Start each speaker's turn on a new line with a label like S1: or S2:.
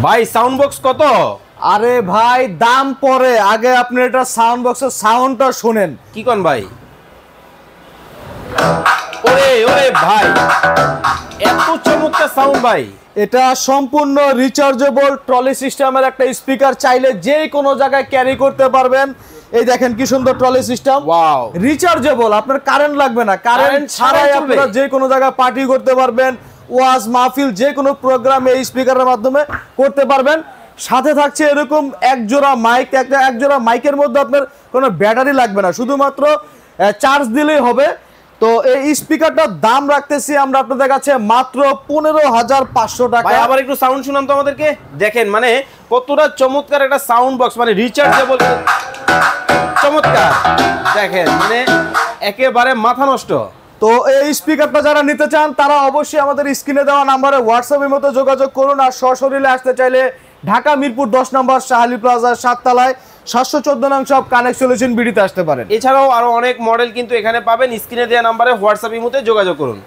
S1: ভাই sound box কত?
S2: আরে ভাই দাম পরে, আগে আপনি এটা সাউন্ড বক্সের সাউন্ডটা শুনেন।
S1: কি কোন ভাই? ওরে ওরে ভাই, এত চমৎকার সাউন্ড ভাই।
S2: এটা সম্পূর্ণ রিচার্জেবল ট্রলি সিস্টেমের একটা স্পিকার, চাইলে যে কোনো জায়গায় ক্যারি করতে পারবেন। এই দেখেন কি সুন্দর ট্রলি সিস্টেম,
S1: ওয়াও।
S2: রিচার্জেবল, আপনার কারেন্ট লাগবে না, কারেন্ট ছাড়াই আপনারা যে কোনো জায়গায় পার্টি করতে পারবেন, ওয়াজ মাহফিল যে কোনো প্রোগ্রাম এই স্পিকারের মাধ্যমে করতে পারবেন। সাথে থাকছে এরকম এক জোড়া মাইক, এক জোড়া মাইকের মধ্যে আপনার কোনো ব্যাটারি লাগবে না, শুধুমাত্র চার্জ দিলেই হবে। তো এই স্পিকারটার দাম রাখতেছি আমরা আপনাদের কাছে মাত্র 15,500 টাকা।
S1: ভাই আবার একটু সাউন্ড শুনান তো আমাদেরকে। দেখেন মানে কতটা চমৎকার একটা সাউন্ড বক্স, মানে রিচার্জেবল, চমৎকার। দেখেন মানে একেবারে মাথা নষ্ট।
S2: তো এই স্পিকারটা যারা নিতে চান তারা অবশ্যই আমাদের স্ক্রিনে দেওয়া নাম্বারে হোয়াটসঅ্যাপের মতো যোগাযোগ করুন। আর সশরীরে আসতে চাইলে ঢাকা মিরপুর 10 নম্বর শাহালি প্লাজার 7 তলায় 714 নং শপ কানেক্ট সলিউশন বিডিতে আসতে পারেন।
S1: এছাড়াও আরো অনেক মডেল কিন্তু এখানে পাবেন। স্ক্রিনে দেওয়া নাম্বারে হোয়াটসঅ্যাপ ইমোতে যোগাযোগ করুন।